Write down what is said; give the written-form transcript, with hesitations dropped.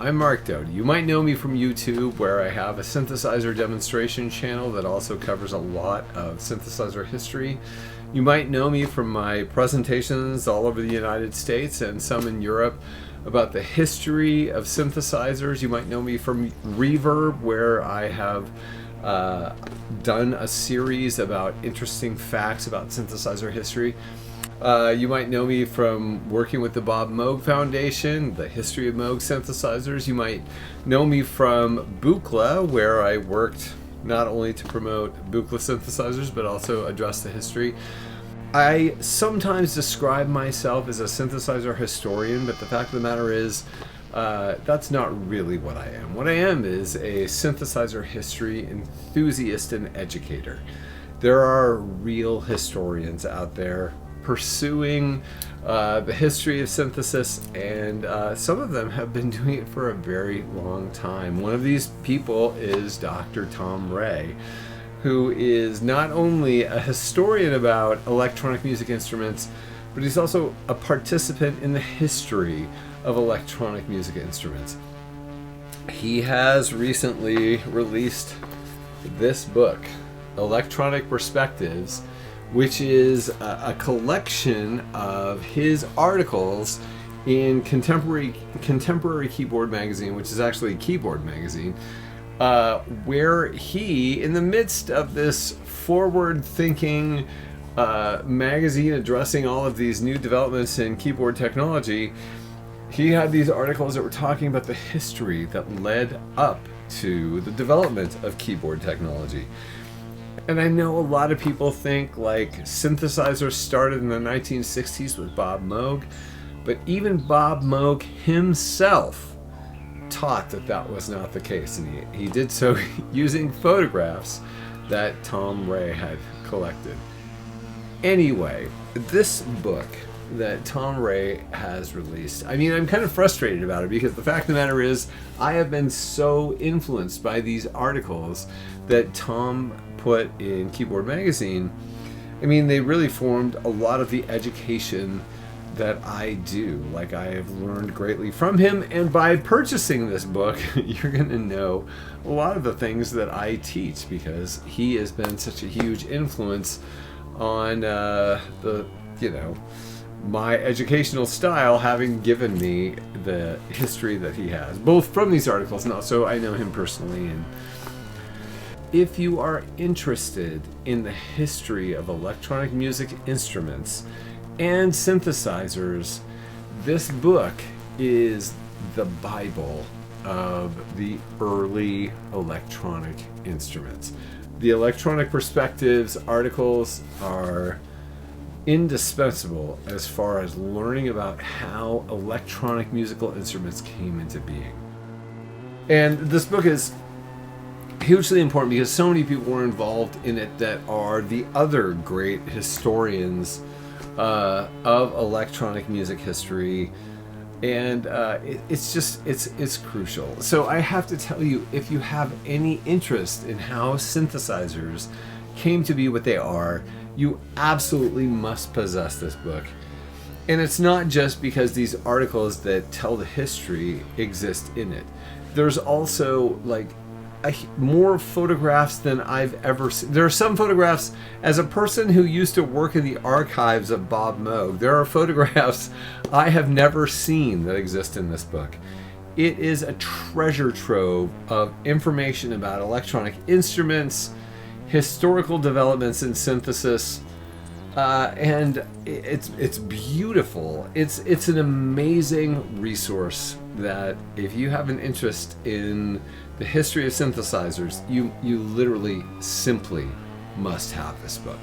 I'm Mark Doty. You might know me from YouTube, where I have a synthesizer demonstration channel that also covers a lot of synthesizer history. You might know me from my presentations all over the United States and some in Europe about the history of synthesizers. You might know me from Reverb, where I have done a series about interesting facts about synthesizer history. You might know me from working with the Bob Moog Foundation, the history of Moog synthesizers. You might know me from Buchla, where I worked not only to promote Buchla synthesizers, but also address the history. I sometimes describe myself as a synthesizer historian, but the fact of the matter is, that's not really what I am. What I am is a synthesizer history enthusiast and educator. There are real historians out there pursuing the history of synthesis, and some of them have been doing it for a very long time. One of these people is Dr. Tom Rhea, who is not only a historian about electronic music instruments, but he's also a participant in the history of electronic music instruments. He has recently released this book, Electronic Perspectives, which is a collection of his articles in Contemporary Keyboard magazine, which is actually a keyboard magazine, where he, in the midst of this forward-thinking magazine addressing all of these new developments in keyboard technology, he had these articles that were talking about the history that led up to the development of keyboard technology. And I know a lot of people think like synthesizers started in the 1960s with Bob Moog, but even Bob Moog himself taught that that was not the case, and he did so using photographs that Tom Rhea had collected. Anyway, this book that Tom Rhea has released, I mean, I'm kind of frustrated about it because the fact of the matter is I have been so influenced by these articles that Tom put in Keyboard Magazine. I mean, they really formed a lot of the education that I do. Like, I have learned greatly from him, and by purchasing this book, you're going to know a lot of the things that I teach, because he has been such a huge influence on my educational style, having given me the history that he has, both from these articles and also I know him personally. And if you are interested in the history of electronic music instruments and synthesizers, this book is the Bible of the early electronic instruments. The Electronic Perspectives articles are indispensable as far as learning about how electronic musical instruments came into being. And this book is hugely important because so many people were involved in it that are the other great historians of electronic music history, and it's crucial. So I have to tell you, if you have any interest in how synthesizers came to be what they are, you absolutely must possess this book. And it's not just because these articles that tell the history exist in it. There's also like more photographs than I've ever seen. There are some photographs, as a person who used to work in the archives of Bob Moog, there are photographs I have never seen that exist in this book. It is a treasure trove of information about electronic instruments, historical developments in synthesis, and it's beautiful. It's an amazing resource that if you have an interest in the history of synthesizers, you literally simply must have this book.